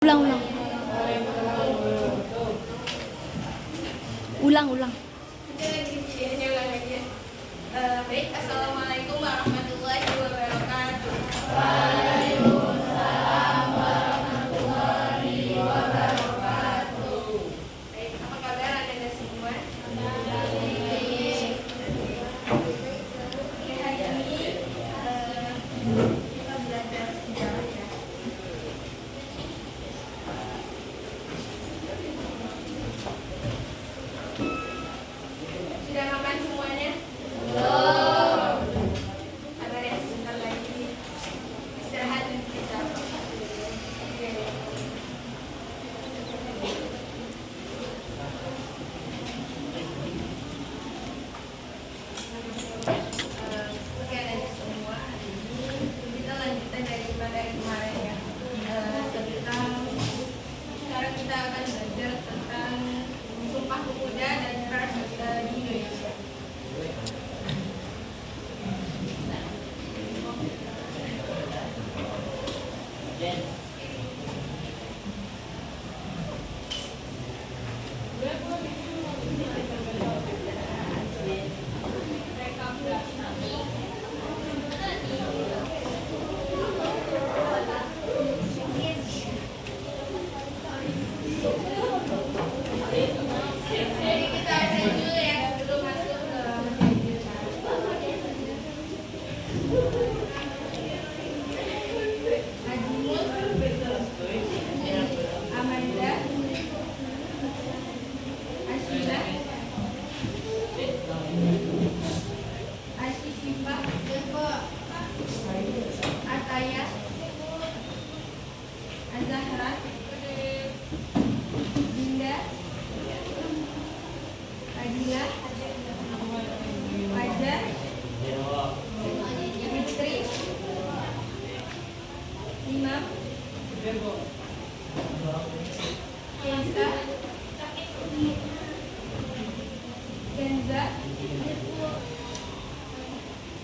Ulang. Ulang. Baik, assalamualaikum warahmatullahi wabarakatuh. Baik, apa kabar Anda semua? Oke, hari ini kita belajar sejarah ya. Sudah makan semuanya? Belum. Sabar ya, sebentar lagi istirahat dan kita. Oke. Oke, adik semua, hari ini kita lanjutan dari materi kemarin ya. Sekarang kita akan belajar tentang Sumpah Pemuda dan Prajurit di Indonesia. Jadi kita ada dulu ya sebelum masuk ke materi Najmul, Amanda, Ashila, Ashishifa, Ataya, Azahra, Dinda, Adila, Fajar, Fitri, Imam, Kenza,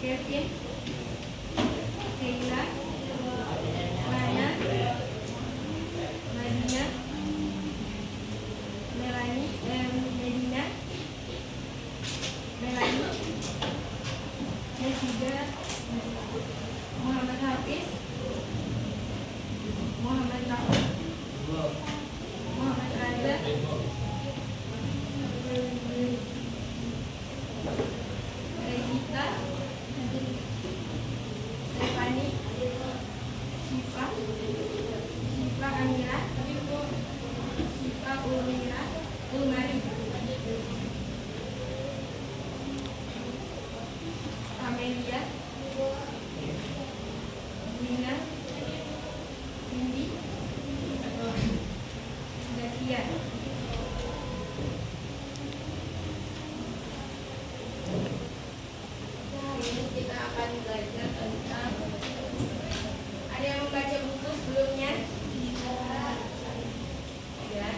Kevin, Sheila, Mana, Madina, Medina, Melani, dan juga Muhammad Hafiz, Muhammad Rauf, Muhammad Raza, Regita, Stefani, Syifa Amira, Syifa Ulmari, Amelia, Nina, Cindy, Zakia. Hari ini kita akan belajar tentang, ada yang membaca buku sebelumnya? Ya.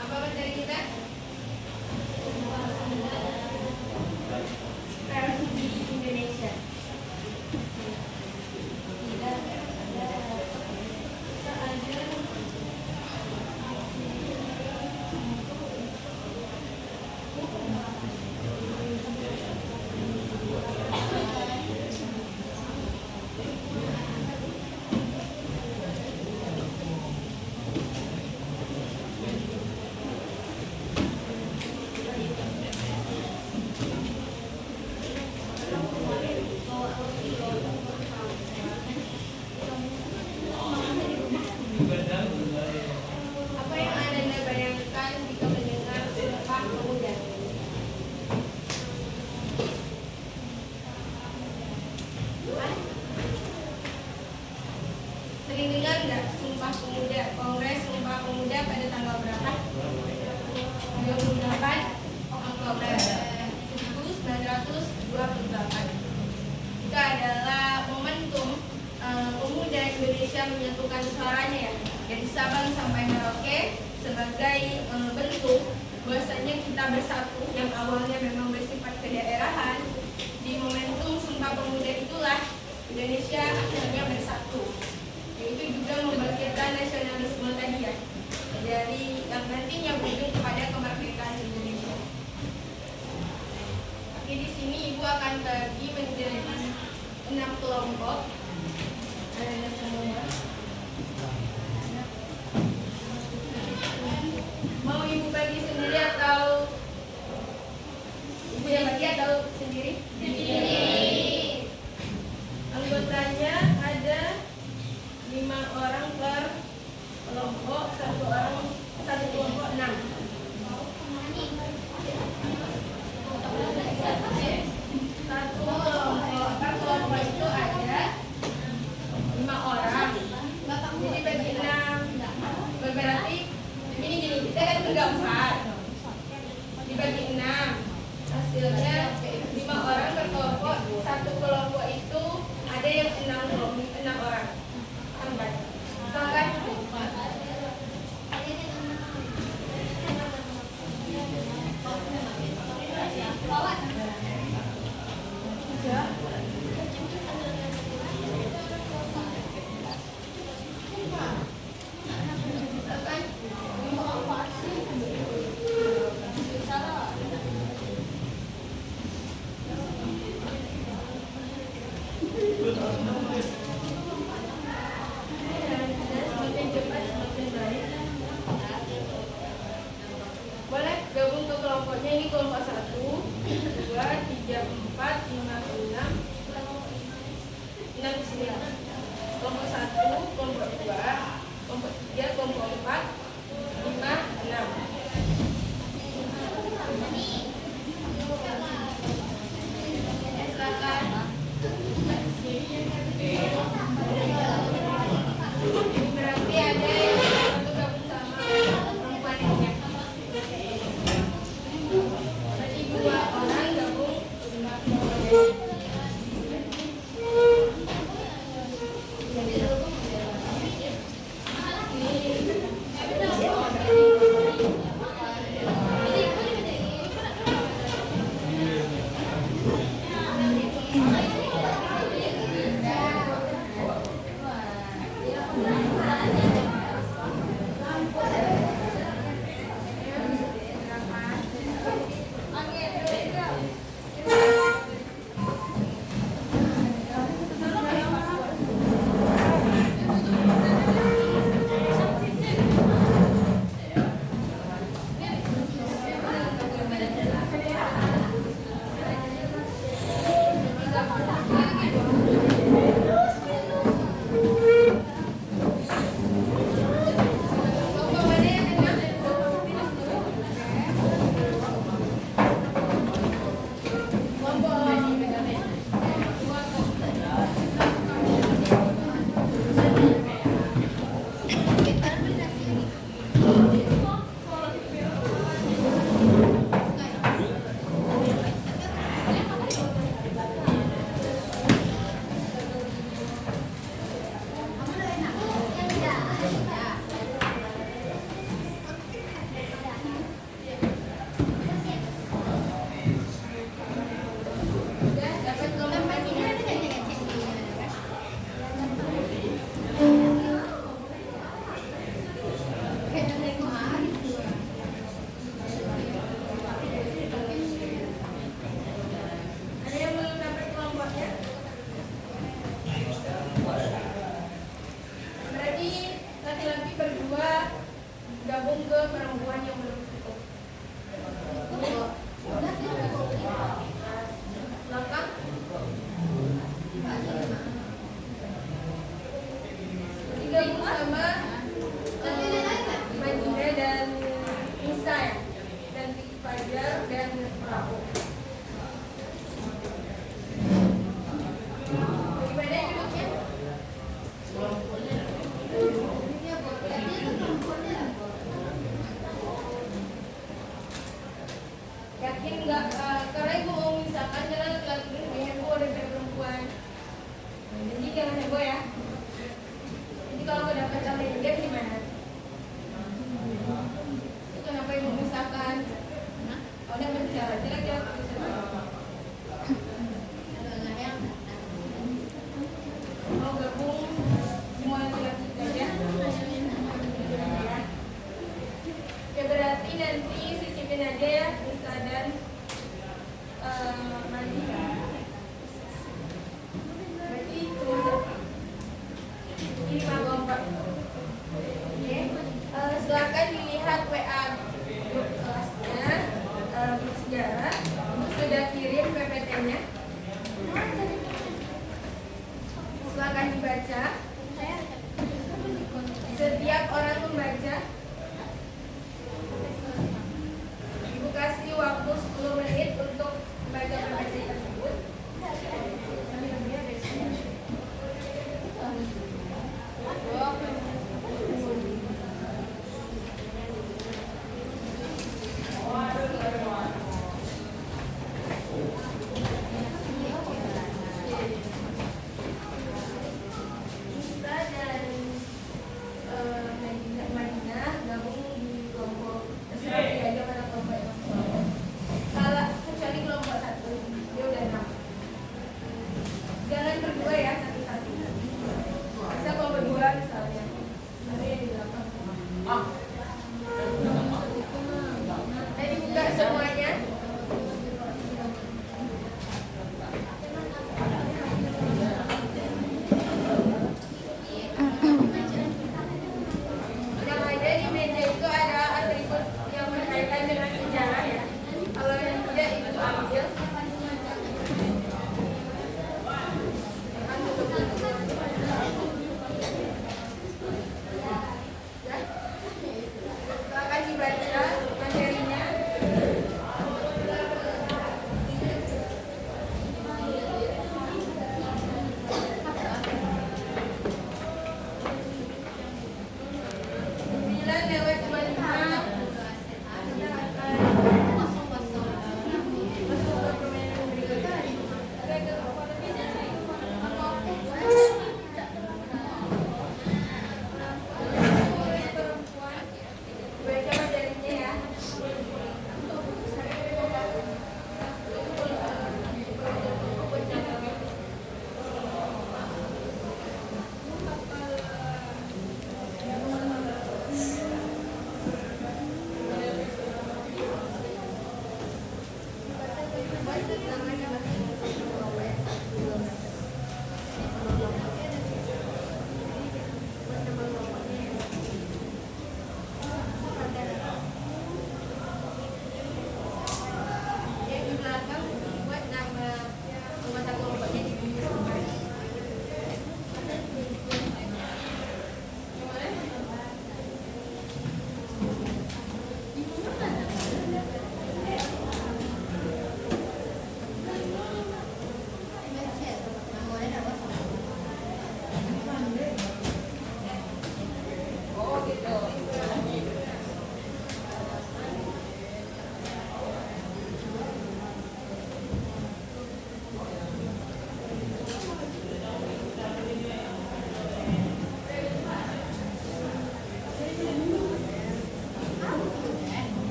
Apa materi kita? Strategi Indonesia. Apa yang Anda bayangkan jika mendengar Sumpah Pemuda? Sering dengar nggak Sumpah Pemuda? Kongres Sumpah Pemuda pada tanggal berapa? 28 Oktober 1928. menyatukan suaranya ya, dari Sabang sampai Merauke sebagai bentuk bahwasanya kita bersatu yang awalnya memang bersifat kedaerahan. Di momentum Sumpah Pemuda itulah Indonesia akhirnya bersatu, yaitu juga membangkitkan nasionalisme tadi ya, dari yang nantinya berujung kepada kemerdekaan Indonesia. Oke, di sini Ibu akan bagi menjadi 6 kelompok. Ada semua. Mau Ibu bagi sendiri atau Ibu yang bagi atau sendiri? Sendiri. Anggotanya ada 5 orang per kelompok, satu kelompok 6. Satu kelompok, per kelompok itu ada 5 orang. Jadi bagi 6 berarti gini kita kan enggak 4 dibagi 6, hasilnya 5 orang per kelompok. Satu kelompok itu ada yang 6 orang. Paham kan? Boleh gabung ke kelompoknya, ini kelompok 1, 2, 3, 4, 5, 6 di sini. Kelompok 1, kelompok 2, kelompok 3, kelompok 4, 5, 6. Silakan. Berarti ada yang satu gabung sama perempuan ini. Berarti 2 orang gabung. membaca. Setiap orang membaca. Ibu kasih waktu 10 menit untuk membaca PPT tersebut.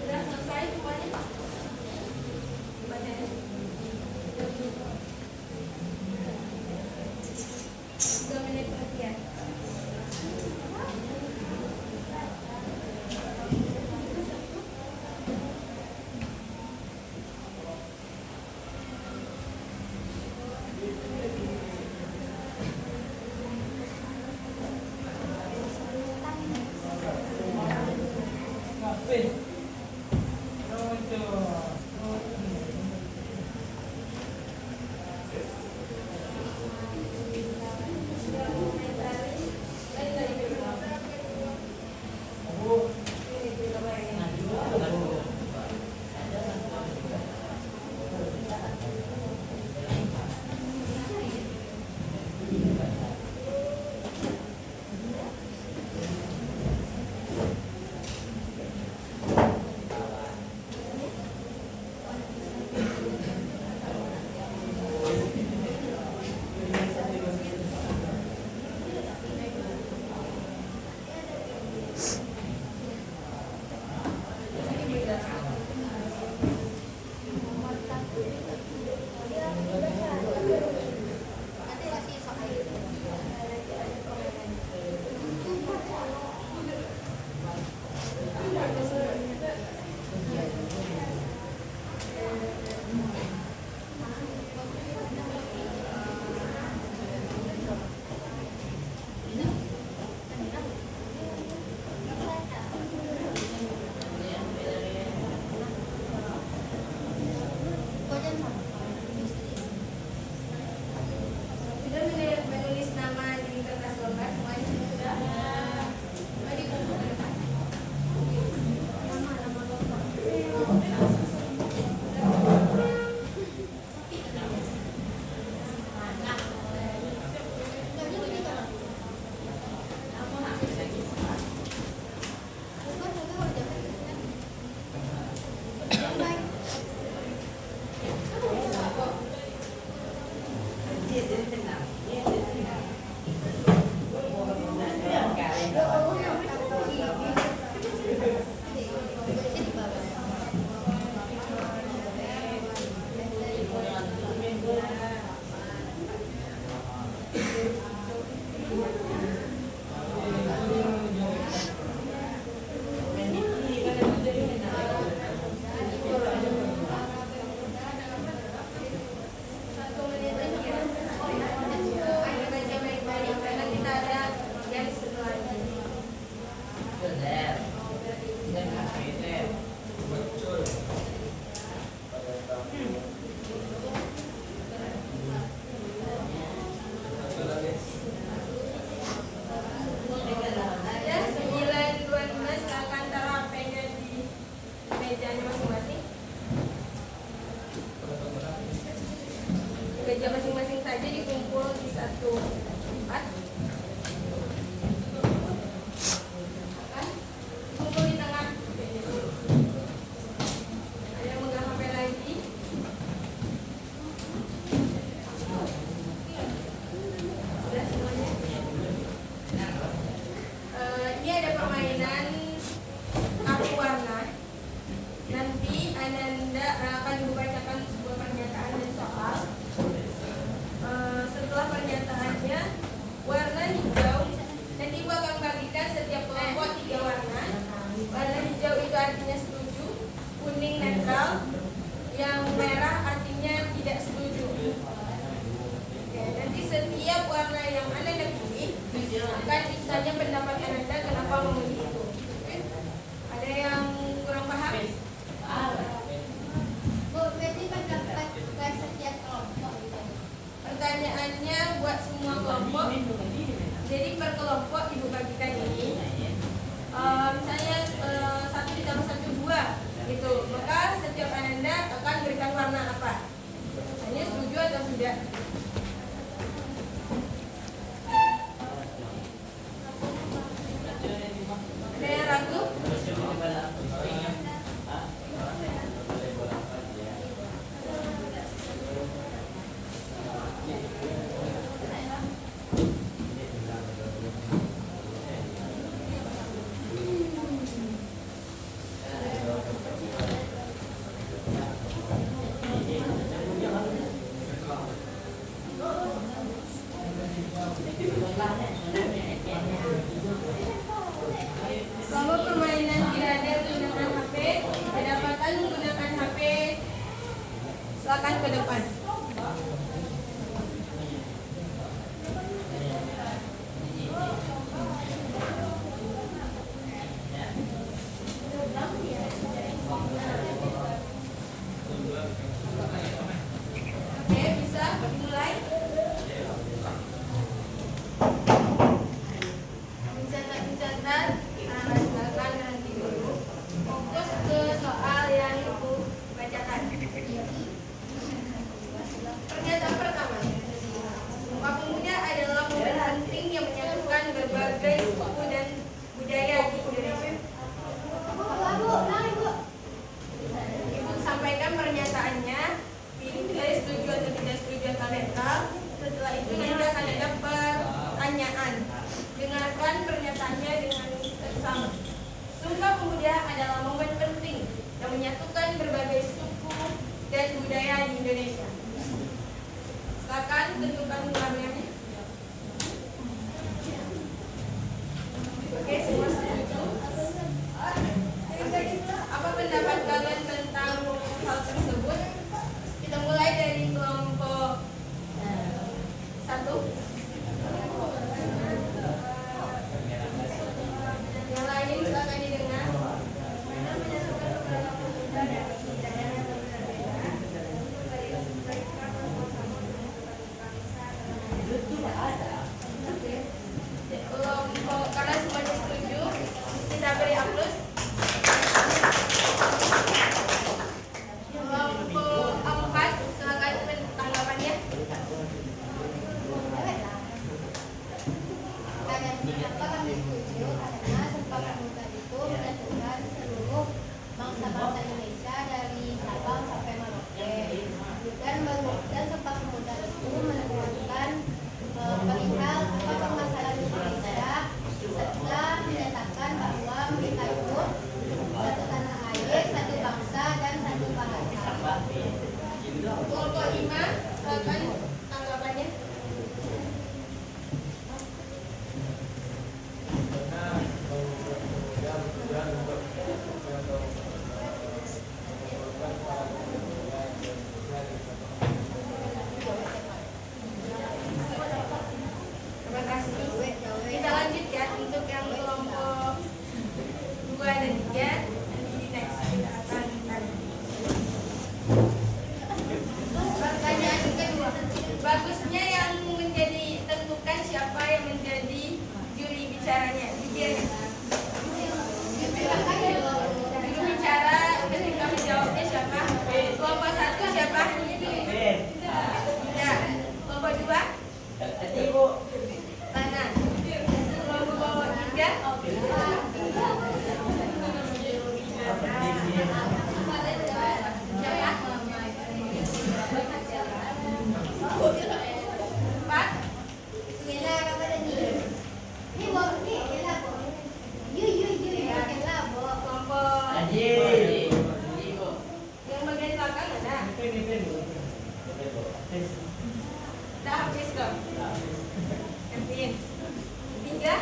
Sudah selesai semuanya? Bacanya. 3 menit lagi ya. Sudah menulis nama di kertas golkar semuanya sudah? Mau dikumpul ke depan. Meja masing-masing saja dikumpul di satu tempat. Kan? Kumpul di tengah. Ada yang megang HP lagi? Sudah semuanya? Ini ada permainan kartu warna. Nanti Ananda akan dibacakan sebuah pernyataan dan soal. Setelah pernyataannya, warna pertanyaannya buat semua kelompok. Jadi per kelompok ibu bagikan ini. Misalnya 1 ditambah 1 2 gitu. Maka setiap Ananda akan berikan warna apa? Hanya setuju atau tidak? Ada yang ragu? Selama permainan tidak ada menggunakan HP, kedapatan menggunakan HP, silakan ke depan. Oke, bisa dimulai. Mencatat, silakan nanti dulu. Fokus ke soal yang ibu bacakan. Pernyataan pertama, Sumpah Pemuda adalah momen penting yang menyatukan berbagai suku dan budaya di Indonesia. Ibu sampaikan pernyataannya, pilih setuju atau tidak setuju atau netral. Setelah itu nanti akan ada pertanyaan. Dengarkan pernyataannya dengan seksama. Sumpah Pemuda adalah momen penting yang menyatukan berbagai suku dan budaya di Indonesia. Silakan tentukan warnanya. Oke, semua setuju. Oke, apa pendapat kalian tentang hal tersebut? Kita mulai dari kelompok 1. Yang lain silakan didengar. Kelompok karena semuanya setuju, kita beri aplaus. Kelompok 4, silakan tanggapannya. Kami setuju karena Sumpah Pemuda itu menyatukan seluruh bangsa-bangsa Indonesia dari Sabang sampai Merauke. Dan Sumpah Pemuda itu menekankan perihal permasalahan Indonesia serta menyatakan bahwa mereka itu satu tanah air, satu bangsa dan satu bahasa. Kelompok 5, silakan tanggapannya. Terima kasih. Kita lanjut ya untuk yang kelompok 2 dan 3. Nanti di next kita akan pertanyaan kedua. Bagusnya yang menjadi tentukan siapa yang menjadi juri bicaranya. Juri bicara ketika menjawabnya siapa? Kelompok 1 siapa? Ya. Kelompok 2? Mana? Kelompok 3? Yang bagian belakang ada? Udah habis dong? Gantiin. 3?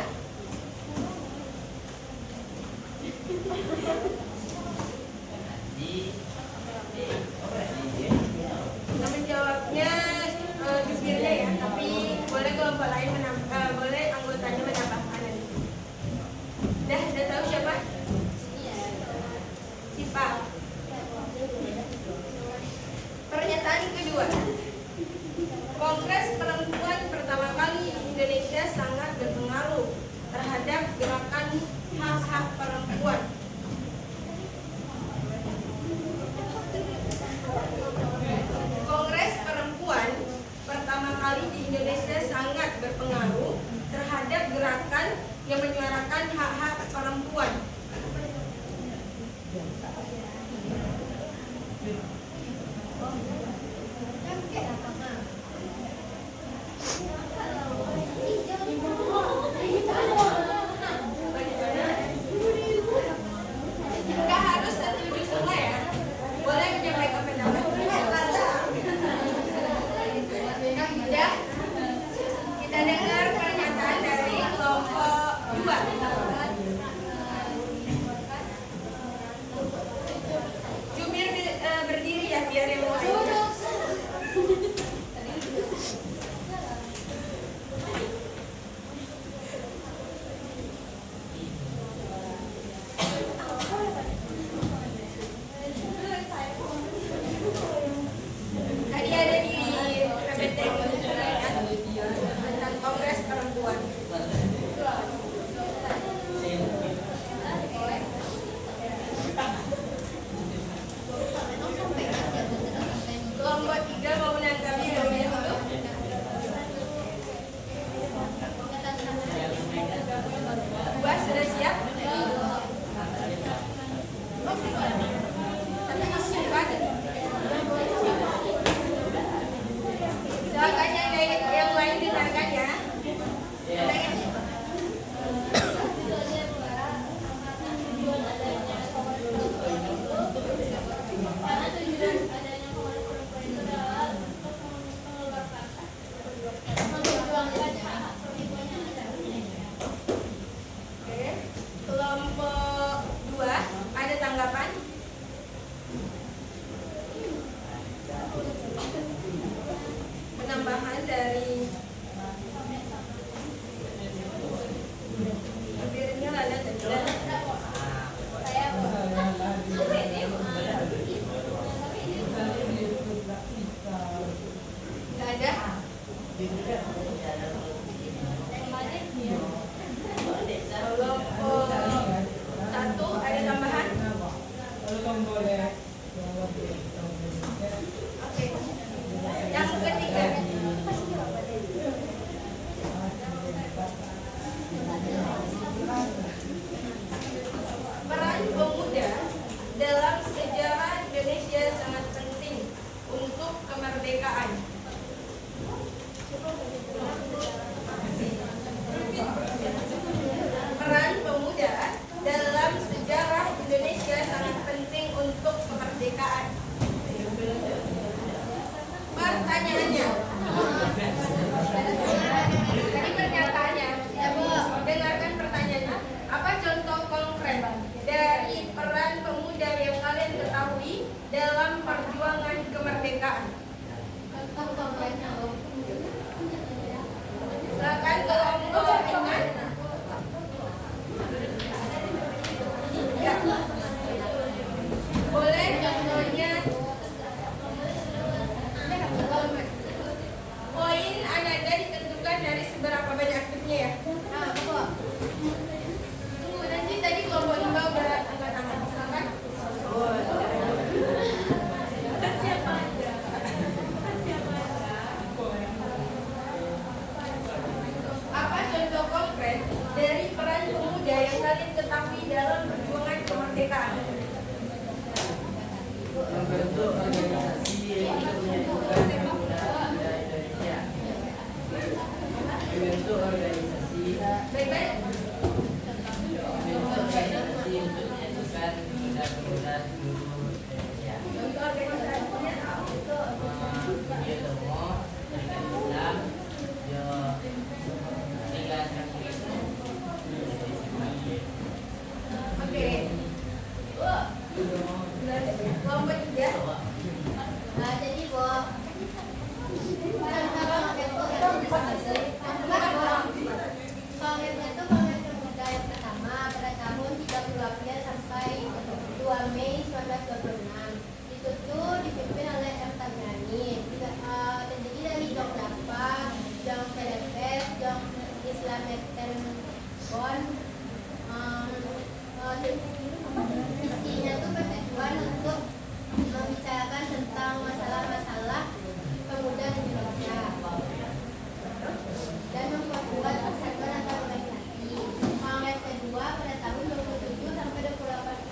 Nah, menjawabnya jubirnya ya, tapi boleh kelompok lain boleh anggotanya menambahkan nanti. Udah tahu siapa? Sipa. Pernyataan kedua. Kongres Kelompok satu ada tambahan? Oke. Yang ketiga. Peran pemuda dalam sejarah Indonesia sangat penting untuk kemerdekaan. Peran pemuda dalam sejarah Indonesia sangat penting untuk kemerdekaan. Pertanyaannya. Tadi pernyataannya. Dengarkan pertanyaannya. Apa contoh konkret dari peran pemuda yang kalian ketahui dalam perjuangan kemerdekaan? Contoh konkretnya, Om. Silakan kelompok Ingat. Ya. Boleh contohnya. Poin Anda ditentukan dari seberapa banyak aktifnya ya. Nah, Bapak. Tunggu, nanti tadi kelompok Imba udah angkat tangan. Silakan. Apa contoh konkret dari peran pemuda yang kalian ketahui dalam perjuangan kemerdekaan? Membentuk organisasi untuk menyatukan pemuda Indonesia. Membentuk organisasi Baik-baik. membentuk organisasi untuk menyatukan pemuda-pemuda seluruh Indonesia. Contoh organisasinya Dia temu dengan Islam, dia tinggal Oke. Kelompok 3. Nah, jadi, Bob. Kongresnya itu Kongres Pemuda yang pertama pada tahun 38 sampai 2 Mei 1926. Itu tuh dipimpin oleh M. Tabrani. Terdiri dari Jong Dapa, Jong Felepes, Jong Islam Bon. Isinya tuh bertujuan untuk membicarakan tentang masalah-masalah pemuda di Indonesia dan memperkuat persatuan antar organisasi. Kongres kedua pada tahun 27 sampai 28 Februari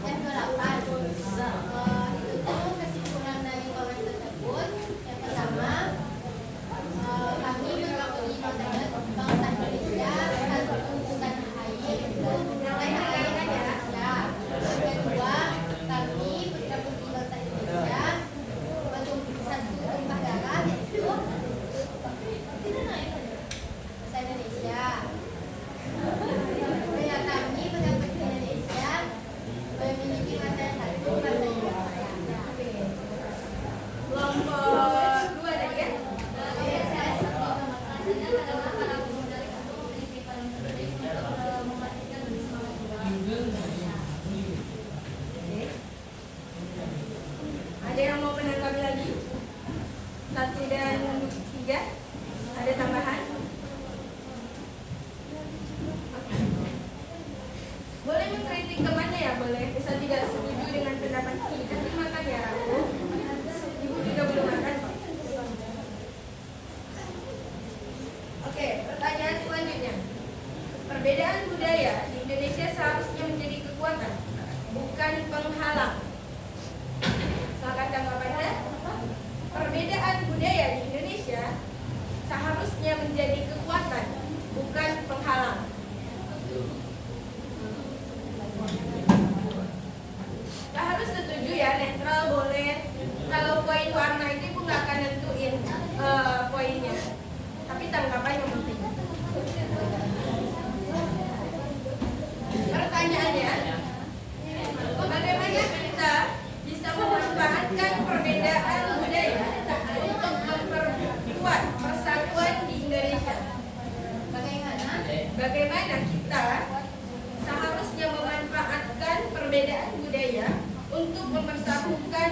1928. Itu tuh kesimpulan dari kongres tersebut. Yang pertama, kami mengakui bahwa bangsa Indonesia satu tuntutan air itu tanah air ya. Yang kedua, kami putra-putri bangsa Indonesia satu tumpah darah yaitu bangsa Indonesia. Ya, kami putra-putri Indonesia memiliki mata yang satu, bangsa Indonesia. Kelompok 2 tadi ya. Ada yang mau menanggapi lagi? 1 dan 3. Ada tambahan? Oke. Boleh mengkritik kemana ya? Boleh. Bisa tidak setuju dengan pendapat ini. Nanti makan ya. Ibu juga belum makan kok. Oke, pertanyaan selanjutnya. Perbedaan budaya di Indonesia seharusnya menjadi kekuatan, bukan penghalang. Silakan tanggapannya. Perbedaan budaya di Indonesia seharusnya menjadi kekuatan, bukan penghalang. Gak harus setuju ya, netral boleh. Kalau poin warna itu Ibu nggak akan nentuin poinnya, tapi tanggapan yang penting. Pertanyaannya, bagaimana kita bisa memanfaatkan perbedaan budaya untuk memperkuat persatuan di Indonesia? Bagaimana kita seharusnya memanfaatkan perbedaan budaya untuk memperkuat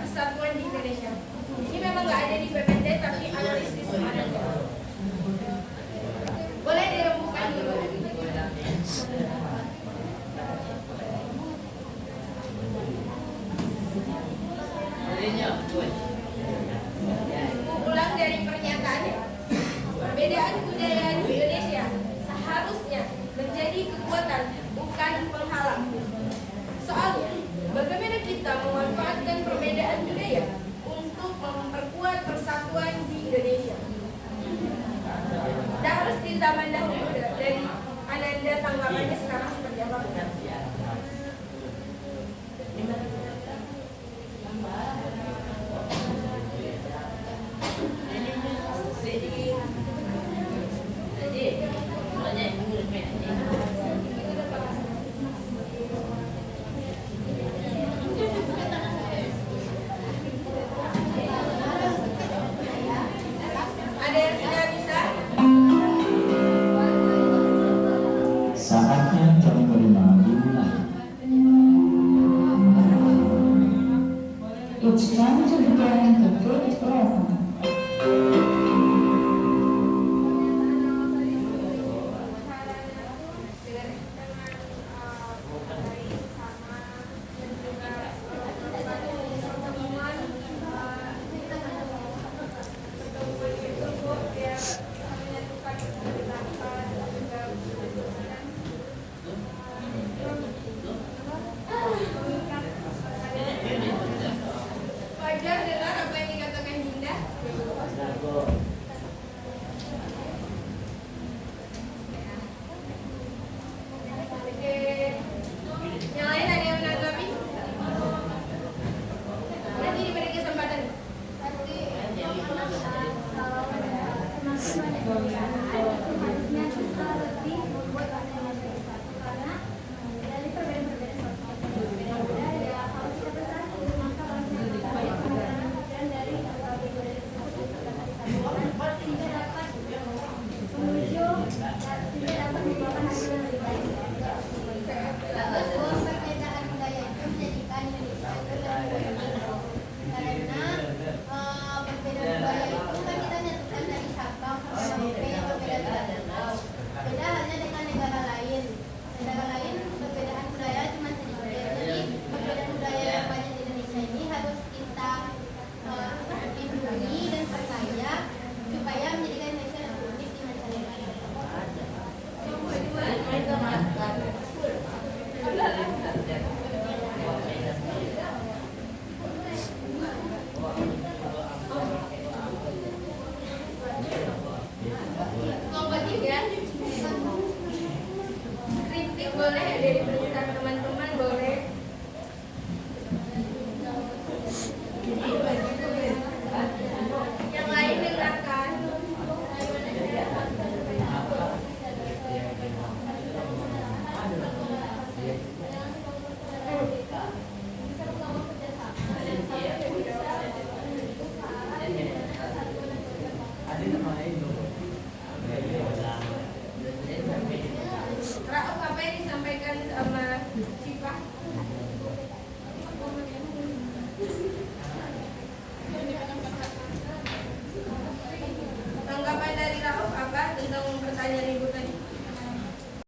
persatuan di Indonesia? Ulang dari pernyataannya. Perbedaan budaya di Indonesia seharusnya menjadi kekuatan, bukan penghalang. Soalnya, bagaimana kita memanfaatkan perbedaan budaya untuk memperkuat persatuan di Indonesia? Dan harus di zaman dahulu dari Ananda tanggapannya sekarang seperti apa? Ada yang tidak bisa? Saatnya jam kelima dimulai. It's time to begin the first program.